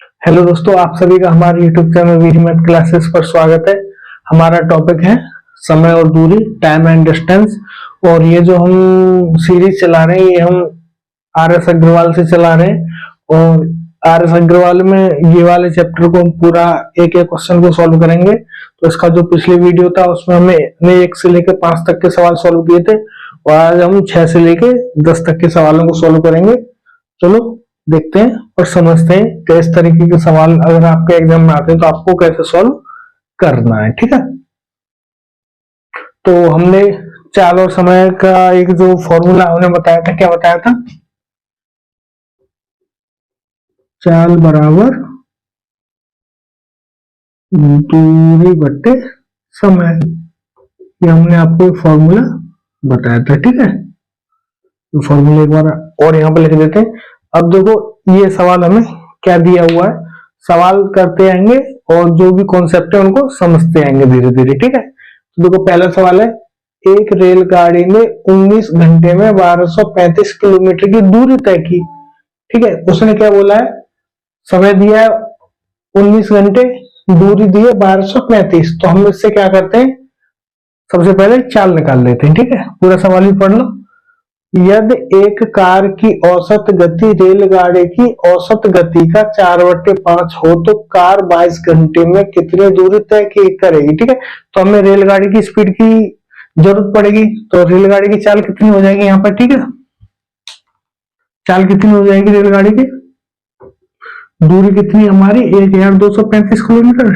Hello दोस्तों, आप सभी का हमारे YouTube channel Veeri math classes पर स्वागत है। हमारा टॉपिक है समय और दूरी, टाइम एंड डिस्टेंस। और ये जो हम सीरीज चला रहे हैं ये हम आर.एस. अग्रवाल से चला रहे हैं। और आर.एस. अग्रवाल में ये वाले चैप्टर को हम पूरा एक एक क्वेश्चन को सॉल्व करेंगे। तो इसका जो पिछले वीडियो था उसमें हमने 1 से लेकर 5 तक के सवाल सॉल्व किए थे और आज हम 6 से लेकर 10 तक के सवालों को सॉल्व करेंगे। चलो देखते हैं और समझते हैं कि इस तरीके के सवाल अगर आपके एग्जाम में आते हैं तो आपको कैसे सॉल्व करना है। ठीक है, तो हमने चाल और समय का एक जो फॉर्मूला उन्हें बताया था, क्या बताया था? चाल बराबर दूरी बट्टे समय, ये हमने आपको फॉर्मूला बताया था। ठीक है, तो फॉर्मूला एक बार और यहाँ पर लिख देते हैं। अब देखो ये सवाल हमें क्या दिया हुआ है, सवाल करते आएंगे और जो भी कॉन्सेप्ट है उनको समझते आएंगे धीरे धीरे। ठीक है, तो देखो पहला सवाल है, एक रेलगाड़ी ने 19 घंटे में 1235 किलोमीटर की दूरी तय की। ठीक है, उसने क्या बोला है, समय दिया है 19 घंटे, दूरी दी है 1235। तो हम इससे क्या करते हैं, सबसे पहले चाल निकाल लेते हैं। ठीक है, पूरा सवाल ही पढ़ लो। यदि एक कार की औसत गति रेलगाड़ी की औसत गति का 4/5 हो तो कार 22 घंटे में कितनी दूरी तय करेगी। ठीक है, तो हमें रेलगाड़ी की स्पीड की जरूरत पड़ेगी, तो रेलगाड़ी की चाल कितनी हो जाएगी यहाँ पर। ठीक है, चाल कितनी हो जाएगी रेलगाड़ी की, दूरी कितनी हमारी 1235 किलोमीटर,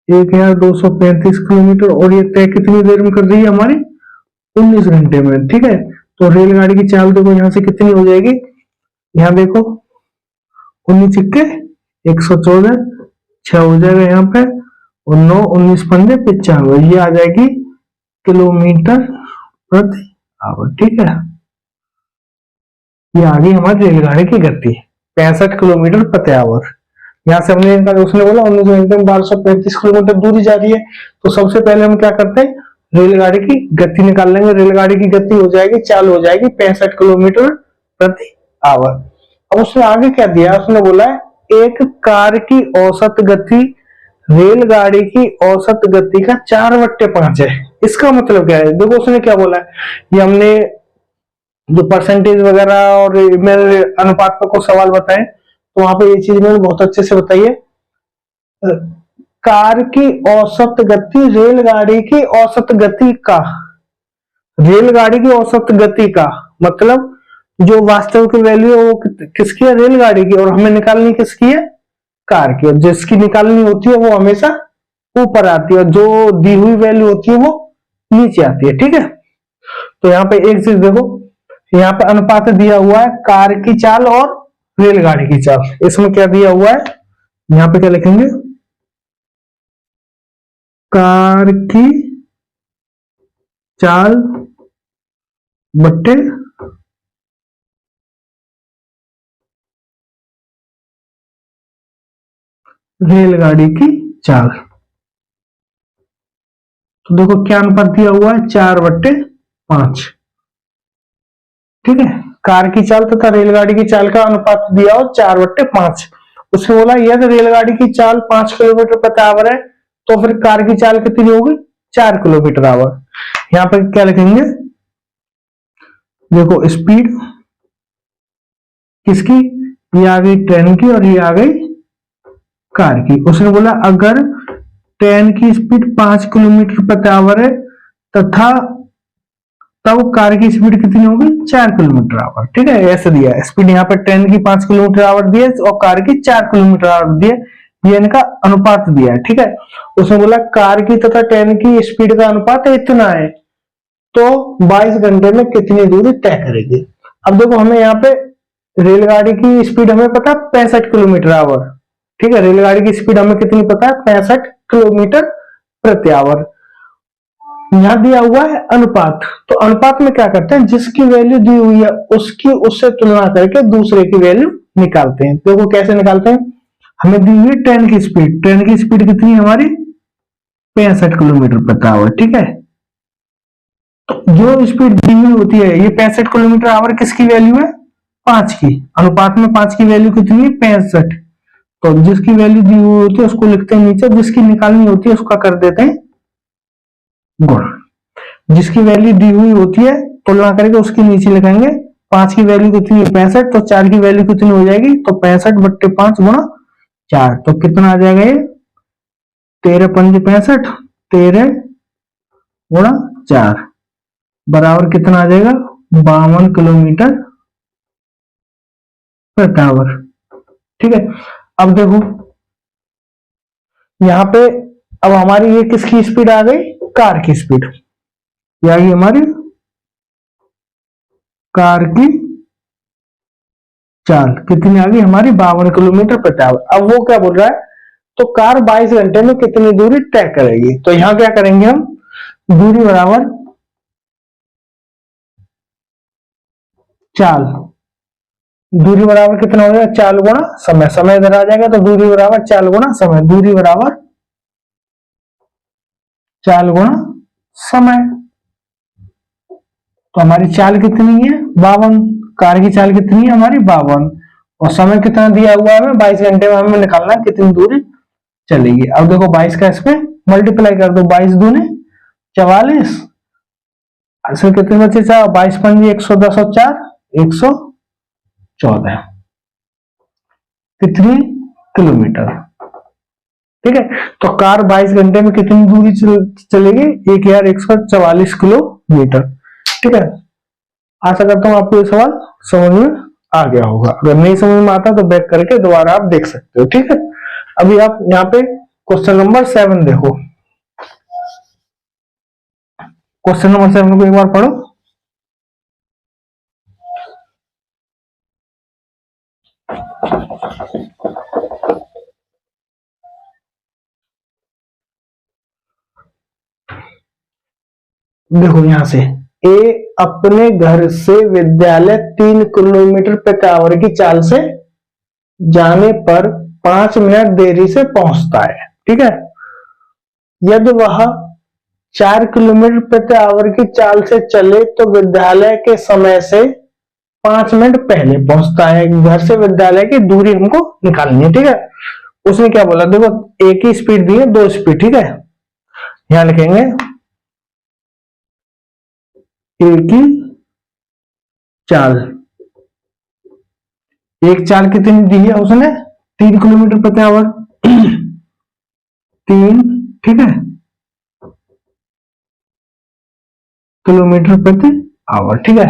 1235 किलोमीटर, और ये तय कितनी देर में कर रही है हमारी, 19 घंटे में। ठीक है, तो रेलगाड़ी की चाल देखो यहाँ से कितनी हो जाएगी, यहाँ देखो 19 सिक्के 114, 6 हो जाएगा यहाँ पे, और 9 19 पंजे 95, ये आ जाएगी किलोमीटर प्रति आवर। ठीक है, ये आ गई हमारी रेलगाड़ी की गति 65 किलोमीटर प्रति आवर। यहाँ से हमने उसने बोला 19 घंटे में 1235 किलोमीटर दूरी जा रही है, तो सबसे पहले हम क्या करते हैं, रेलगाड़ी की गति निकाल लेंगे। रेलगाड़ी की गति हो जाएगी, चाल हो जाएगी 65 किलोमीटर प्रति आवर। अब उसने आगे क्या दिया, उसने बोला है एक कार की औसत गति रेलगाड़ी की औसत गति का 4/5 है। इसका मतलब क्या है, देखो उसने क्या बोला है, ये हमने जो परसेंटेज वगैरह और मेरे अनुपात पर को सवाल बताए तो वहां पे ये चीज मैंने बहुत अच्छे से बताई है। कार की औसत गति रेलगाड़ी की औसत गति का, रेलगाड़ी की औसत गति का मतलब जो वास्तविक वैल्यू है वो किसकी है, रेलगाड़ी की, और हमें निकालनी किसकी है, कार की। और जिसकी निकालनी होती है वो हमेशा ऊपर आती है और जो दी हुई वैल्यू होती है वो नीचे आती है। ठीक है, तो यहाँ पे एक चीज देखो, यहाँ पे अनुपात दिया हुआ है कार की चाल और रेलगाड़ी की चाल। इसमें क्या दिया हुआ है, यहाँ पे क्या लिखेंगे, कार की चाल बट्टे रेलगाड़ी की चाल। तो देखो क्या अनुपात दिया हुआ है, 4/5। ठीक है, कार की चाल तथा रेलगाड़ी की चाल का अनुपात दिया हो 4/5। उसने बोला यदि रेलगाड़ी की चाल 5 किलोमीटर प्रति आवर है तो फिर कार की चाल कितनी होगी, 4 किलोमीटर आवर। यहाँ पर क्या लिखेंगे, देखो स्पीड किसकी, ये आ गई ट्रेन की और ये आ गई कार की। उसने बोला अगर ट्रेन की स्पीड 5 किलोमीटर प्रति आवर है तथा तब कार की स्पीड कितनी होगी, 4 किलोमीटर आवर। ठीक है, ऐसे दिया है स्पीड, यहाँ पर ट्रेन की 5 किलोमीटर आवर दी है और कार की 4 किलोमीटर आवर दी है, ये इनका अनुपात दिया है। ठीक है, उसने बोला कार की तथा ट्रेन की स्पीड का अनुपात इतना है तो 22 घंटे में कितनी दूरी तय करेगी। अब देखो हमें यहाँ पे रेलगाड़ी की स्पीड हमें पता है 65 किलोमीटर आवर। ठीक है, रेलगाड़ी की स्पीड हमें कितनी पता है, 65 किलोमीटर प्रति आवर। यहाँ दिया हुआ है अनुपात, तो अनुपात में क्या करते हैं, जिसकी वैल्यू दी हुई है उसकी उससे तुलना करके दूसरे की वैल्यू निकालते हैं। देखो कैसे निकालते हैं, हमें दी हुई ट्रेन की स्पीड, ट्रेन की स्पीड कितनी है हमारी, 65 किलोमीटर प्रति आवर। ठीक है, जो स्पीड दी हुई होती है ये 65 किलोमीटर आवर किसकी वैल्यू है, 5 की। अनुपात में 5 की वैल्यू कितनी है, 65। तो जिसकी वैल्यू दी हुई होती है उसको लिखते हैं नीचे, जिसकी निकालनी होती है उसका कर देते हैं गुणा। जिसकी वैल्यू दी हुई होती है तुलना करके उसके नीचे लिखेंगे। 5 की वैल्यू कितनी है 65, तो 4 की वैल्यू कितनी हो जाएगी, तो 65/5 गुणा 4, तो कितना आ जाएगा ये 13 पंजे 65, 13 गुणा 4 बराबर कितना आ जाएगा 52 किलोमीटर प्रति आवर। ठीक है, अब देखो यहाँ पे अब हमारी ये किसकी स्पीड आ गई, कार की स्पीड, ये आ गई हमारी कार की चाल, कितनी आ गई हमारी 52 किलोमीटर प्रति आवर। अब वो क्या बोल रहा है, तो कार 22 घंटे में कितनी दूरी तय करेगी, तो यहां क्या करेंगे हम, दूरी बराबर चाल, दूरी बराबर कितना हो जाएगा चाल गुणा समय, समय इधर आ जाएगा तो दूरी बराबर चाल गुणा समय, दूरी बराबर चाल गुणा समय। तो हमारी चाल कितनी है 52, कार की चाल कितनी है हमारी 52, और समय कितना दिया हुआ है हमें 22 घंटे में हमें निकालना कितनी दूरी चलेगी। अब देखो 22 का इसमें मल्टीप्लाई कर दो, 22 दूने 44, इसमें कितने बचे 22 पंजे 110 और 4 114 कितनी किलोमीटर। ठीक है, तो कार 22 घंटे में कितनी दूरी चलेगी 1144 किलोमीटर। ठीक है, आशा करता हूं आपको ये सवाल समझ में आ गया होगा, अगर नहीं समझ में आता तो बैक करके दोबारा आप देख सकते हो। ठीक है, अभी आप यहाँ पे क्वेश्चन नंबर 7 देखो, क्वेश्चन नंबर 7 को एक बार पढ़ो। देखो यहां से ए अपने घर से विद्यालय 3 किलोमीटर प्रति आवर की चाल से जाने पर 5 मिनट देरी से पहुंचता है। ठीक है, यदि वह 4 किलोमीटर प्रति आवर की चाल से चले तो विद्यालय के समय से 5 मिनट पहले पहुंचता है। घर से विद्यालय की दूरी हमको निकालनी है। ठीक है, उसने क्या बोला, देखो एक ही स्पीड दी है, 2 स्पीड। ठीक है, यहां लिखेंगे एक ही चाल, एक चाल कितनी दी है उसने 3 किलोमीटर प्रति आवर 3, ठीक है, किलोमीटर प्रति आवर। ठीक है,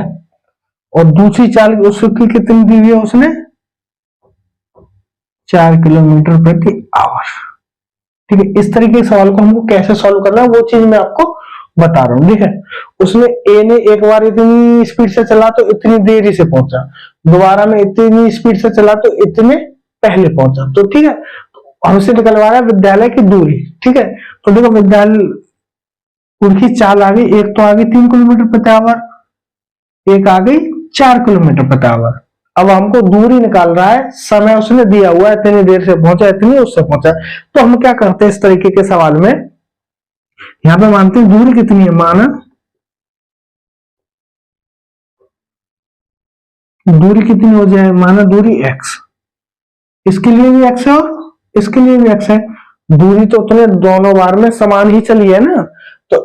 और दूसरी चाल उसकी कितनी दी हुई है उसने 4 किलोमीटर प्रति आवर। ठीक है, इस तरीके के सवाल को हमको कैसे सॉल्व करना है वो चीज मैं आपको बता रहा हूं। ठीक है, उसने ए ने एक बार इतनी स्पीड से चला तो इतनी देरी से पहुंचा, दोबारा में इतनी स्पीड से चला तो इतने पहले पहुंचा। तो ठीक है, हमसे निकलवा रहा है विद्यालय की दूरी। ठीक है, तो देखो विद्यालय उनकी चाल आ गई, एक तो आ गई 3 किलोमीटर प्रति आवर, एक आ गई 4 किलोमीटर प्रति आवर। अब हमको दूरी निकाल रहा है, समय उसने दिया हुआ है इतनी देर से पहुंचा, इतनी उससे पहुंचा। तो हम क्या करते हैं इस तरीके के सवाल में, यहां पे मानते हैं दूरी कितनी है, माना दूरी कितनी हो जाए, माना दूरी x, इसके लिए भी x है और इसके लिए भी x है। दूरी तो उतने दोनों बार में समान ही चली है ना, तो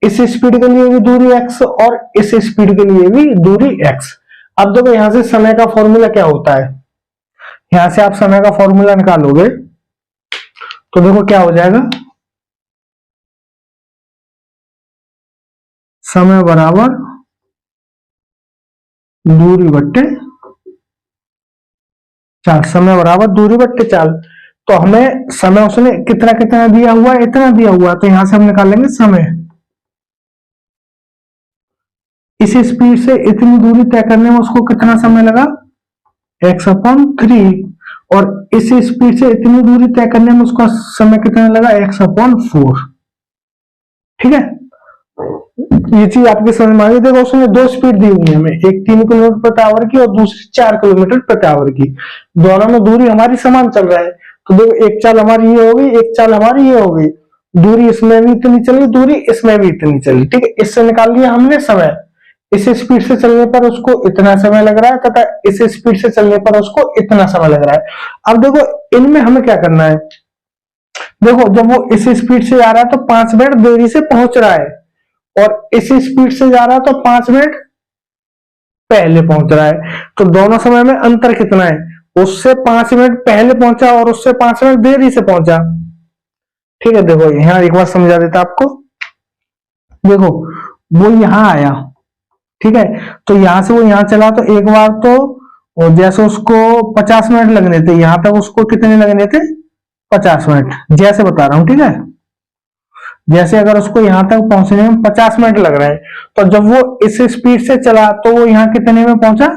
इस स्पीड के लिए भी दूरी x और इस स्पीड के लिए भी दूरी x। अब देखो यहां से समय का फॉर्मूला क्या होता है, यहां से आप समय का फॉर्मूला निकालोगे तो देखो क्या हो जाएगा, समय बराबर दूरी बट्टे चाल, समय बराबर दूरी बट्टे चाल। तो हमें समय उसने कितना कितना दिया हुआ है, इतना दिया हुआ है, तो यहां से हम निकालेंगे समय, इस स्पीड से इतनी दूरी तय करने में उसको कितना समय लगा x/3, और इस स्पीड से इतनी दूरी तय करने में उसका समय कितना लगा x/4। ठीक है, ये चीज आपकी समझ में आ गई। देखो उसने 2 स्पीड दी हुई है हमें, एक 3 किलोमीटर प्रति आवर की और दूसरी 4 किलोमीटर प्रति आवर की, दोनों में दूरी हमारी समान चल रहा है। तो देखो एक चाल हमारी ये हो गई, एक चाल हमारी ये हो गई, दूरी इसमें भी इतनी चली, दूरी इसमें भी इतनी चली। ठीक है, इससे निकाल लिया हमने समय, इस स्पीड से चलने पर उसको इतना समय लग रहा है तथा इस स्पीड से चलने पर उसको इतना समय लग रहा है। अब देखो इनमें हमें क्या करना है, देखो जब वो इस स्पीड से जा रहा है तो 5 मिनट देरी से पहुंच रहा है, और इस स्पीड से जा रहा है तो 5 मिनट पहले पहुंच रहा है। तो दोनों समय में अंतर कितना है, उससे 5 मिनट पहले पहुंचा और उससे 5 मिनट देरी से पहुंचा। ठीक है, देखो यहां एक बार समझा देता आपको। देखो वो यहां आया, ठीक है, तो यहां से वो यहां चला तो एक बार तो जैसे उसको 50 मिनट लगने थे, यहां तक उसको कितने लगने थे, 50 मिनट, जैसे बता रहा हूं, ठीक है। जैसे अगर उसको यहां तक पहुंचने में 50 मिनट लग रहे हैं, तो जब वो इस स्पीड से चला तो वो यहां कितने में पहुंचा,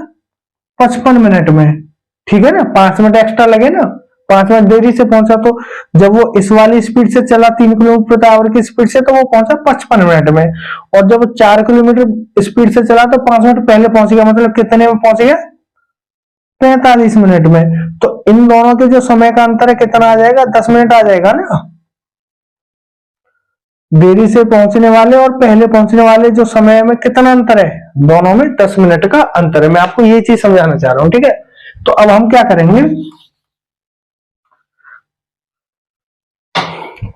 55 मिनट में। ठीक है ना, 5 मिनट एक्स्ट्रा लगे ना, 5 मिनट देरी से पहुंचा। तो जब वो इस वाली स्पीड से चला 3 किलोमीटर की स्पीड से, तो वो पहुंचा 55 मिनट में। और जब 4 किलोमीटर स्पीड से चला तो 5 मिनट पहले पहुंच गया, मतलब कितने में पहुंच गया, 45 मिनट में। तो इन दोनों के जो समय का अंतर है कितना आ जाएगा, 10 मिनट आ जाएगा ना। देरी से पहुंचने वाले और पहले पहुंचने वाले जो समय में कितना अंतर है, दोनों में 10 मिनट का अंतर है। मैं आपको ये चीज समझाना चाह रहा हूं, ठीक है। तो अब हम क्या करेंगे,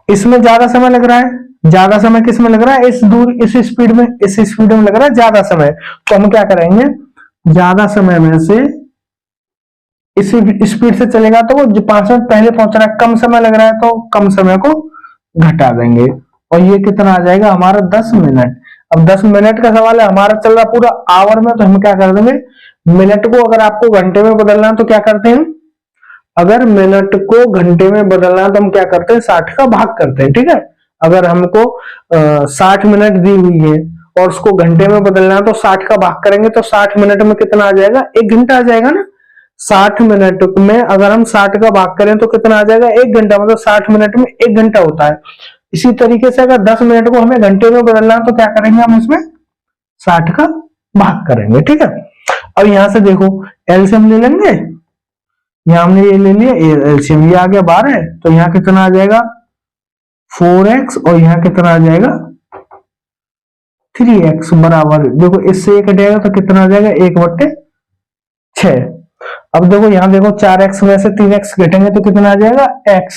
इसमें ज्यादा समय लग रहा है, ज्यादा समय किस में लग रहा है, इस दूर इस स्पीड में, इस स्पीड में लग रहा है ज्यादा समय। तो हम क्या करेंगे, ज्यादा समय में से इस स्पीड से चलेगा तो वो 5 मिनट पहले पहुंच रहा है, कम समय लग रहा है तो कम समय को घटा देंगे, और ये कितना आ जाएगा हमारा 10 मिनट। अब 10 मिनट का सवाल है, हमारा चल रहा पूरा आवर में, तो हम क्या कर देंगे, मिनट को अगर आपको घंटे में बदलना है तो क्या करते हैं, अगर मिनट को घंटे में बदलना है तो हम क्या करते हैं, 60 का भाग करते हैं, ठीक है। अगर हमको 60 मिनट दी हुई है और उसको घंटे में बदलना है तो 60 का भाग करेंगे, तो 60 मिनट में कितना आ जाएगा, 1 घंटा आ जाएगा ना। 60 मिनट में अगर हम 60 का भाग करें तो कितना आ जाएगा, 1 घंटा, मतलब 60 मिनट में 1 घंटा होता है। इसी तरीके से अगर 10 मिनट को हमें घंटे में बदलना है तो क्या करेंगे, हम इसमें 60 का भाग करेंगे, ठीक है। अब यहां से देखो एलसीएम ले लेंगे, यहां हमने ये ले लिया, एलसीएम ये आ गया 12, तो यहाँ कितना आ जाएगा 4x, और यहाँ कितना आ जाएगा 3x बराबर, देखो इससे एक हटेगा तो कितना आ जाएगा 1/6। अब देखो यहां देखो 4x में से 3x घटेंगे तो कितना आ जाएगा x,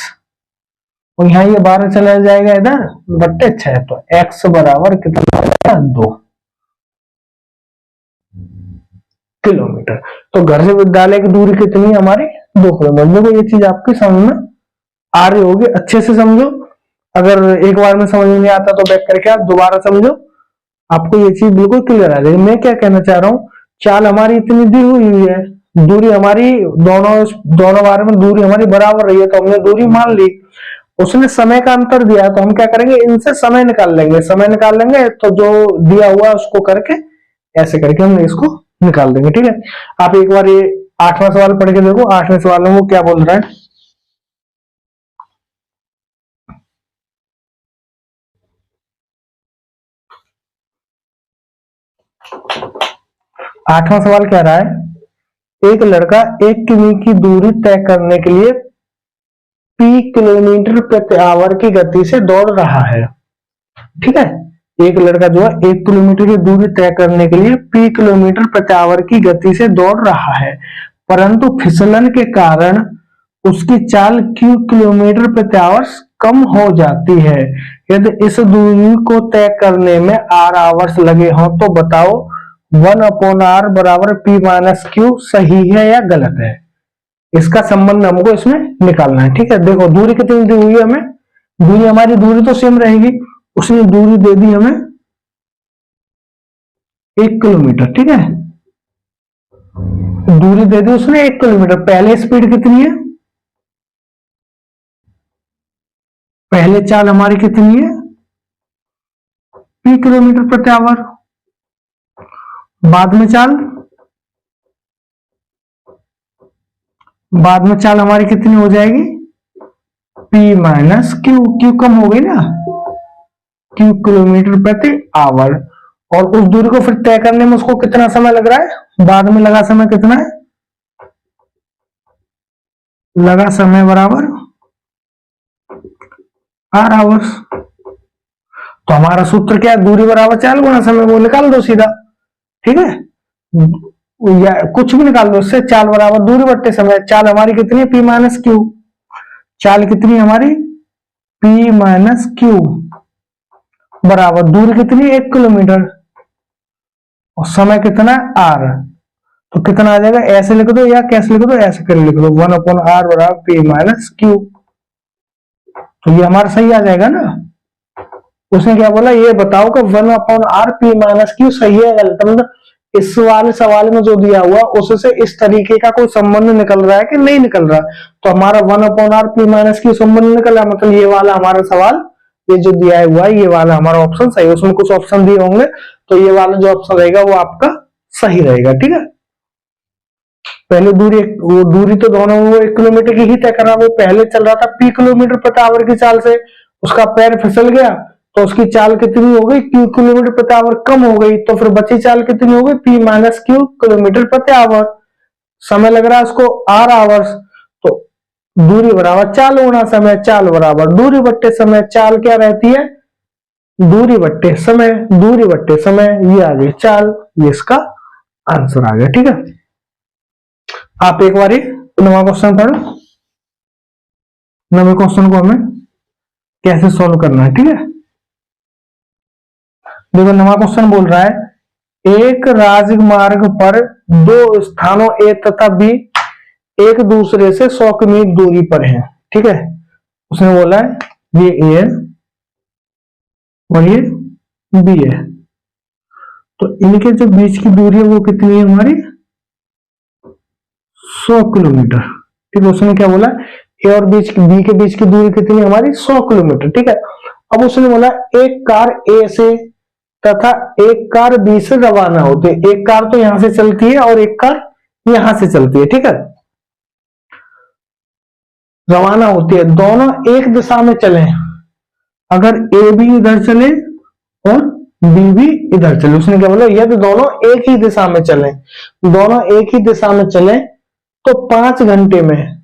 और यहाँ ये 12 चला जाएगा इधर बट्टे 6, तो x बराबर कितना आ जाएगा 2 किलोमीटर। तो घर से विद्यालय की दूरी कितनी है हमारी, 2 किलोमीटर। देखो ये चीज आपकी समझ में आ रही होगी, अच्छे से समझो। अगर एक बार में समझ में नहीं आता तो बैक करके आप दोबारा समझो, आपको ये चीज बिल्कुल क्लियर आ जाएगी। मैं क्या कहना चाह रहा हूँ, चाल हमारी इतनी दी हुई है, दूरी हमारी दोनों दोनों बार में दूरी हमारी बराबर रही है, तो हमने दूरी मान ली। उसने समय का अंतर दिया तो हम क्या करेंगे, इनसे समय निकाल लेंगे, समय निकाल लेंगे तो जो दिया हुआ है उसको करके ऐसे करके हम इसको निकाल देंगे, ठीक है। आप एक बार ये 8वां सवाल पढ़ के देखो, 8वें सवाल में वो क्या बोल रहा है। 8वां सवाल कह रहा है, एक लड़का 1 किमी की दूरी तय करने के लिए p किलोमीटर प्रति आवर की गति से दौड़ रहा है, ठीक है। एक लड़का जो है 1 किलोमीटर की दूरी तय करने के लिए p किलोमीटर प्रति आवर की गति से दौड़ रहा है, परंतु फिसलन के कारण उसकी चाल q किलोमीटर प्रति आवर कम हो जाती है। यदि इस दूरी को तय करने में r आवर्स लगे हों तो बताओ 1/r बराबर p माइनस क्यू सही है या गलत है। इसका संबंध हमको इसमें निकालना है, ठीक है। देखो दूरी कितनी दी हुई है हमें, दूरी हमारी दूरी तो सेम रहेगी, उसने दूरी दे दी हमें 1 किलोमीटर, ठीक है। दूरी दे दी उसने 1 किलोमीटर। पहले स्पीड कितनी है, पहले चाल हमारी कितनी है, p किलोमीटर प्रति आवर। बाद में चाल, बाद में चाल हमारी कितनी हो जाएगी, p माइनस क्यू, क्यू कम हो गई ना, q किलोमीटर प्रति आवर। और उस दूरी को फिर तय करने में उसको कितना समय लग रहा है, बाद में लगा समय कितना है, लगा समय बराबर r आवर्स। तो हमारा सूत्र क्या है, दूरी बराबर चाल गुना समय, वो निकाल दो सीधा। ठीक है, या कुछ भी निकाल दो उससे, चाल बराबर दूरी बट्टे समय। चाल हमारी कितनी है, पी माइनस क्यू। चाल कितनी हमारी, पी माइनस क्यू बराबर दूरी कितनी, 1 किलोमीटर, और समय कितना आर। तो कितना आ जाएगा, ऐसे लिख दो या कैसे लिख दो, ऐसे कर लिख दो, 1/r बराबर पी माइनस क्यू। तो ये हमारा सही आ जाएगा ना। उसने क्या बोला, ये बताओ कि 1/r पी माइनस क्यू सही है गलत है। मतलब इस वाले सवाल में जो दिया हुआ उससे इस तरीके का कोई संबंध निकल रहा है कि नहीं निकल रहा। तो हमारा 1/r पी माइनस क्यू संबंध निकल रहा है, मतलब ये वाला हमारा सवाल, ये जो दिया हुआ है ये वाला हमारा ऑप्शन सही है। उसमें कुछ ऑप्शन दिए होंगे तो ये वाला जो ऑप्शन रहेगा वो आपका सही रहेगा। ठीक है, पहले दूरी, वो दूरी तो दोनों वो 1 किलोमीटर की ही तय कर रहा, वो पहले चल रहा था पी किलोमीटर प्रति आवर की चाल से, उसका पैर फिसल गया तो उसकी चाल कितनी हो गई, क्यू किलोमीटर प्रति आवर कम हो गई, तो फिर बची चाल कितनी हो गई, पी माइनस क्यू किलोमीटर प्रति आवर। समय लग रहा है उसको आर आवर्स, तो दूरी बराबर चाल गुणा समय, चाल बराबर दूरी बट्टे समय। चाल क्या रहती है, दूरी बट्टे समय, दूरी बट्टे समय, ये आ गई चाल, ये इसका आंसर आ गया। ठीक है, आप एक बार नवा क्वेश्चन पढ़ो, नवे क्वेश्चन को हमें कैसे सॉल्व करना है। ठीक है, देखो नवा क्वेश्चन बोल रहा है, एक राजमार्ग पर दो स्थानों ए तथा बी एक दूसरे से 100 किमी दूरी पर हैं। ठीक है, उसने बोला है ये ए है और ये बी है, तो इनके जो बीच की दूरी है वो कितनी है हमारी, 100 किलोमीटर। ठीक है, उसने क्या बोला, ए और बी के बीच की दूरी कितनी है हमारी, 100 किलोमीटर। ठीक है, अब उसने बोला एक कार ए से तथा एक कार बी से रवाना होती है। एक कार तो यहां से चलती है और एक कार यहां से चलती है। ठीक है, रवाना होती है, दोनों एक दिशा में चले, अगर ए भी इधर चले और बी भी इधर चले। उसने क्या बोला, यदि दोनों एक ही दिशा में चले, दोनों एक ही दिशा में चले तो 5 घंटे में,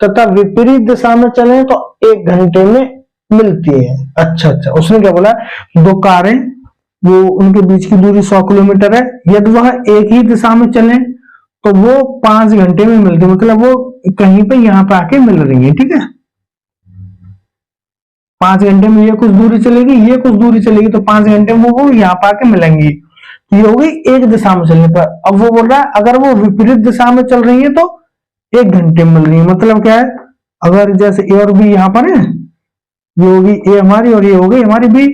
तथा विपरीत दिशा में चले तो 1 घंटे में मिलती है। अच्छा अच्छा, उसने क्या बोला, दो कारें, वो उनके बीच की दूरी 100 किलोमीटर है, यदि वह एक ही दिशा में चले तो वो 5 घंटे में मिलती है, मतलब वो कहीं पे यहाँ पे आके मिल रही है। ठीक है, 5 घंटे में ये कुछ दूरी चलेगी, ये कुछ दूरी चलेगी, तो 5 घंटे में वो यहाँ पे आके मिलेंगी। तो ये हो गई एक दिशा में चलने पर। अब वो बोल रहा है अगर वो विपरीत दिशा में चल रही है तो 1 घंटे में मिल रही है। मतलब क्या है, अगर जैसे ए और बी यहाँ पर है, ये होगी ए हमारी और ये हो गई हमारी बी।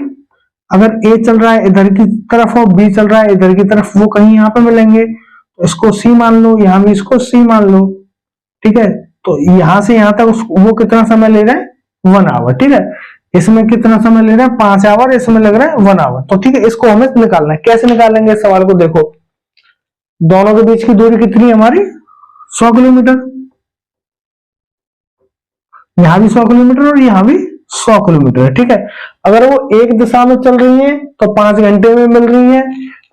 अगर ए चल रहा है इधर की तरफ और बी चल रहा है इधर की तरफ, वो कहीं यहाँ पे मिलेंगे, तो इसको सी मान लो, यहां भी इसको सी मान लो। ठीक है, तो यहां से यहां तक वो कितना समय ले रहा है, 1 आवर। ठीक है, इसमें कितना समय ले रहा है, 5 आवर, इसमें लग रहा है 1 आवर। तो ठीक है, इसको हमें निकालना है। कैसे निकालेंगे इस सवाल को, देखो दोनों के बीच की दूरी कितनी है हमारी, 100 किलोमीटर, यहां भी 100 किलोमीटर और यहां भी 100 किलोमीटर है। ठीक है, अगर वो एक दिशा में चल रही है तो 5 घंटे में मिल रही है,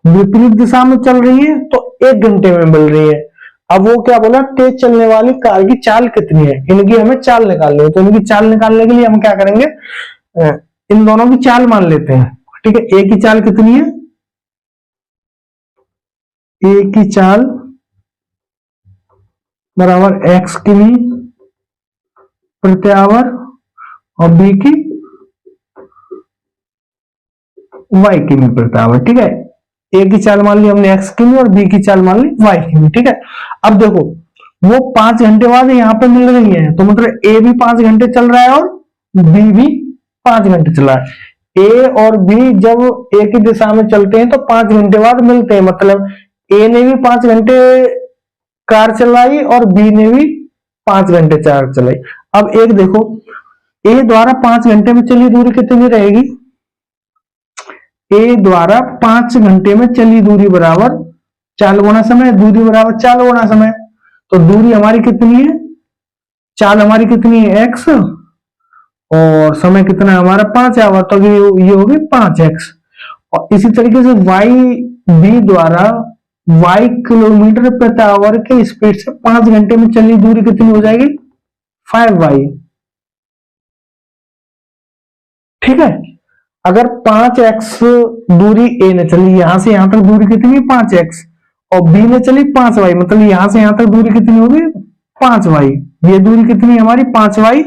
विपरीत दिशा में चल रही है तो 1 घंटे में मिल रही है। अब वो क्या बोला, तेज चलने वाली कार की चाल कितनी है, इनकी हमें चाल निकालनी है। तो इनकी चाल निकालने के लिए हम क्या करेंगे, इन दोनों की चाल मान लेते हैं। ठीक है, ए की चाल कितनी है, ए की चाल बराबर x किमी प्रति आवर और बी की y किमी प्रति आवर। ठीक है, ए की चाल मान ली हमने x किमी और बी की चाल मान ली y किमी। ठीक है, अब देखो वो 5 घंटे बाद यहाँ पे मिल रही है, तो मतलब ए भी 5 घंटे चल रहा है और बी भी 5 घंटे चल रहा है। ए और बी जब एक ही दिशा में चलते हैं तो 5 घंटे बाद मिलते हैं, मतलब ए ने भी 5 घंटे कार चलाई और बी ने भी 5 घंटे कार चलाई। अब एक देखो, ए द्वारा 5 घंटे में चली दूरी कितनी रहेगी, ए द्वारा 5 घंटे में चली दूरी बराबर चाल गुणा समय, दूरी बराबर चाल गुणा समय। तो दूरी हमारी कितनी है, चाल हमारी कितनी है x, और समय कितना है हमारा 5 आवर, तो ये होगी 5x। और इसी तरीके से y b द्वारा y किलोमीटर प्रति आवर के स्पीड से 5 घंटे में चली दूरी कितनी हो जाएगी, 5y। ठीक है, अगर 5x दूरी ए ने चली, यहां से यहां तक दूरी कितनी, 5x, और बी ने चली 5y, मतलब यहां से यहां तक दूरी कितनी होगी, 5y। ये दूरी कितनी है हमारी, 5y,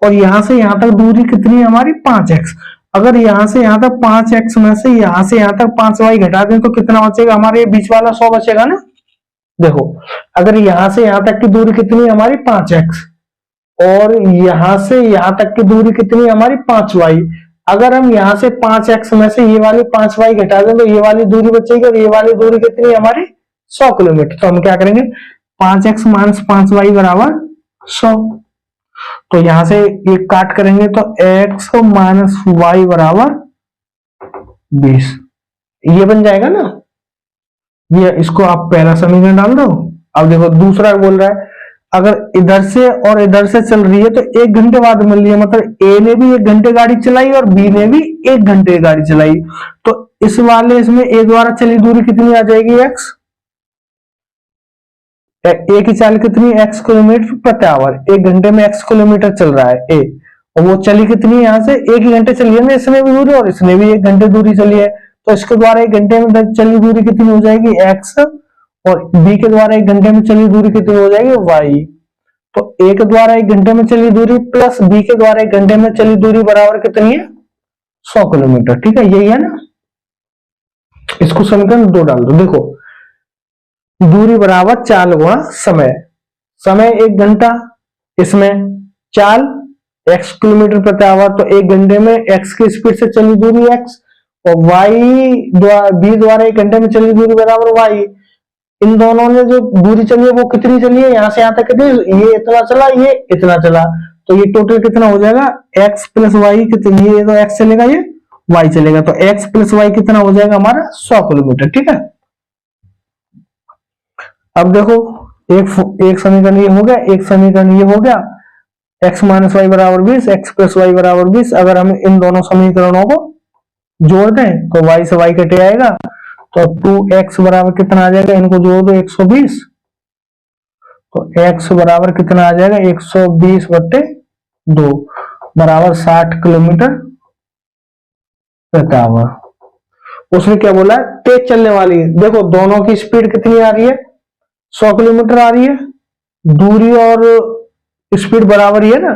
और यहां से यहां तक दूरी कितनी है हमारी, 5x। अगर यहां से यहां तक 5x में से यहां से यहां तक 5y घटा दें तो कितना बचेगा, हमारे बीच वाला 100 बचेगा ना। देखो अगर यहां से यहां तक की दूरी कितनी है हमारी, 5x, और यहां से यहां तक की दूरी कितनी है हमारी, 5y। अगर हम यहां से 5x में से ये वाली 5y घटा दें तो ये वाली दूरी बचेगी, और ये वाली दूरी कितनी है हमारी, 100 किलोमीटर। तो हम क्या करेंगे, 5x माइनस 5y बराबर 100। तो यहां से ये काट करेंगे तो x माइनस वाई बराबर 20, ये बन जाएगा ना। ये इसको आप पहला समीकरण डाल दो। अब देखो दूसरा बोल रहा है, अगर इधर से और इधर से चल रही है तो 1 घंटे बाद मिल रही है, मतलब ए ने भी 1 घंटे गाड़ी चलाई और बी ने भी 1 घंटे गाड़ी चलाई। तो इस वाले इसमें ए द्वारा चली दूरी कितनी आ जाएगी, x। ए की चाल कितनी, x किलोमीटर प्रति आवर, 1 घंटे में x किलोमीटर चल रहा है ए, और वो चली कितनी, यहां से 1 ही घंटे चली है ना इसने भी दूरी, और इसने भी 1 घंटे दूरी चली है। तो इसके द्वारा 1 घंटे में चली दूरी कितनी हो जाएगी, x, और बी के द्वारा 1 घंटे में चली दूरी कितनी हो जाएगी, y। तो ए के द्वारा 1 घंटे में चली दूरी प्लस बी के द्वारा 1 घंटे में चली दूरी बराबर कितनी है, 100 किलोमीटर। ठीक है, यही है ना। इसको समीकरण 2 डाल दो। देखो दूरी बराबर चाल गुणा समय, समय 1 घंटा, इसमें चाल x किलोमीटर प्रति आवर, तो 1 घंटे में x की स्पीड से चली दूरी x, और बी द्वारा 1 घंटे में चली दूरी बराबर y। इन दोनों ने जो दूरी चली है वो कितनी चली है, यहां से यहां तक कितनी, ये इतना चला, ये इतना चला, तो ये टोटल कितना हो जाएगा, x प्लस वाई कितनी, ये तो x चलेगा, ये y चलेगा, तो x प्लस वाई कितना हो जाएगा हमारा, 100 किलोमीटर। ठीक है, अब देखो एक समीकरण ये हो गया, एक समीकरण ये हो गया, x माइनस वाई बराबर 20, x प्लस वाई बराबर 20। अगर हम इन दोनों समीकरणों को जोड़ दें तो y से y कटे आएगा, तो 2x बराबर कितना आ जाएगा, इनको जोड़ दो 120, तो x बराबर कितना आ जाएगा, 120 बट्टे 2 बराबर 60 किलोमीटर प्रति आवर। उसने क्या बोला, तेज चलने वाली। देखो दोनों की स्पीड कितनी आ रही है, 100 किलोमीटर आ रही है, दूरी और स्पीड बराबर ही है ना,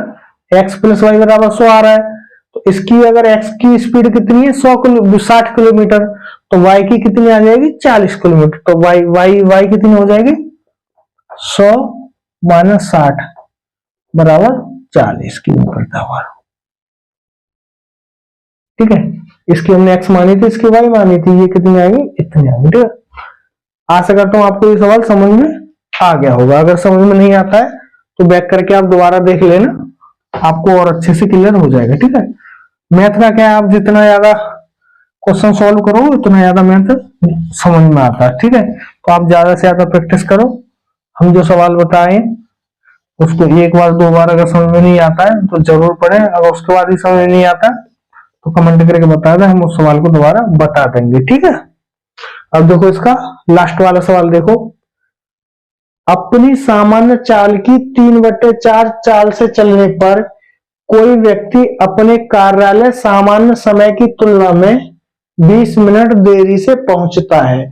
x प्लस वाई बराबर 100 आ रहा है। तो इसकी अगर x की स्पीड कितनी है, 60 किलोमीटर, तो y की कितनी आ जाएगी, 40 किलोमीटर। तो y कितनी हो जाएगी, 100 माइनस 60 बराबर 40 किलोमीटर प्रति आवर। ठीक है, इसकी हमने x मानी थी, इसकी y मानी थी, ये कितनी आएगी, इतनी आएगी। ठीक है, आशा करता हूं आपको ये सवाल समझ में आ गया होगा। अगर समझ में नहीं आता है तो बैक करके आप दोबारा देख लेना, आपको और अच्छे से क्लियर हो जाएगा। ठीक है, मैथ का क्या है, आप जितना ज्यादा क्वेश्चन सॉल्व करो उतना ज्यादा मैथ समझ में आता है। ठीक है, तो आप ज्यादा से ज्यादा प्रैक्टिस करो। हम जो सवाल बताए उसको एक बार 2 बार अगर समझ में नहीं आता है तो जरूर पढ़े, अगर उसके बाद भी समझ में नहीं आता तो कमेंट करके बता दें, हम उस सवाल को दोबारा बता देंगे। ठीक है, अब देखो इसका लास्ट वाला सवाल देखो, अपनी सामान्य चाल की 3/4 चाल से चलने पर कोई व्यक्ति अपने कार्यालय सामान्य समय की तुलना में 20 मिनट देरी से पहुंचता है,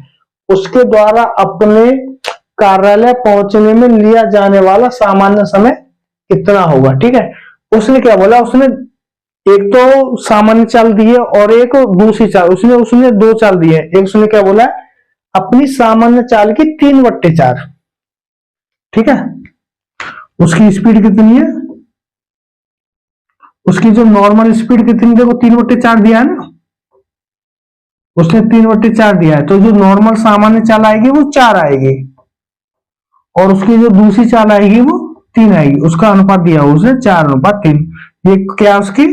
उसके द्वारा अपने कार्यालय पहुंचने में लिया जाने वाला सामान्य समय कितना होगा। ठीक है, उसने क्या बोला, उसने एक तो सामान्य चाल दी है और एक दूसरी चाल, उसने 2 चाल दी है। एक उसने क्या बोला, अपनी सामान्य चाल की 3/4। ठीक है, उसकी स्पीड कितनी है, उसकी जो नॉर्मल स्पीड कितनी, देखो 3/4 दिया है ना, उसने 3/4 दिया है, तो जो नॉर्मल सामान्य चाल आएगी वो 4 आएगी, और उसकी जो दूसरी चाल आएगी वो 3 आएगी। उसका अनुपात दिया उसने 4:3। ये क्या उसकी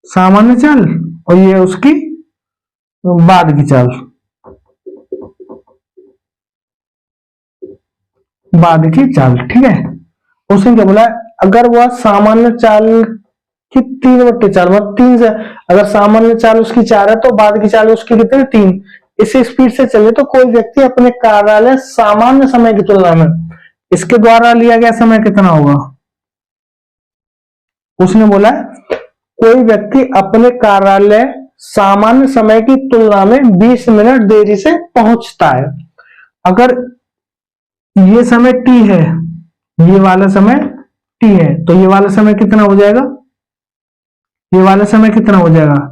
सामान्य चाल, और ये उसकी बाद की चाल, बाद की चाल। ठीक है, उसने क्या बोला, अगर वह सामान्य चाल की 3/4 मतलब 3 से, अगर सामान्य चाल उसकी 4 है तो बाद की चाल उसकी कितनी, 3, इसी स्पीड से चले तो कोई व्यक्ति अपने कार्यालय सामान्य समय की तुलना में इसके द्वारा लिया गया समय कितना होगा। उसने बोला है कोई व्यक्ति अपने कार्यालय सामान्य समय की तुलना में 20 मिनट देरी से पहुंचता है। अगर ये समय t है, ये वाला समय t है, तो ये वाला समय कितना हो जाएगा, ये वाला समय कितना हो जाएगा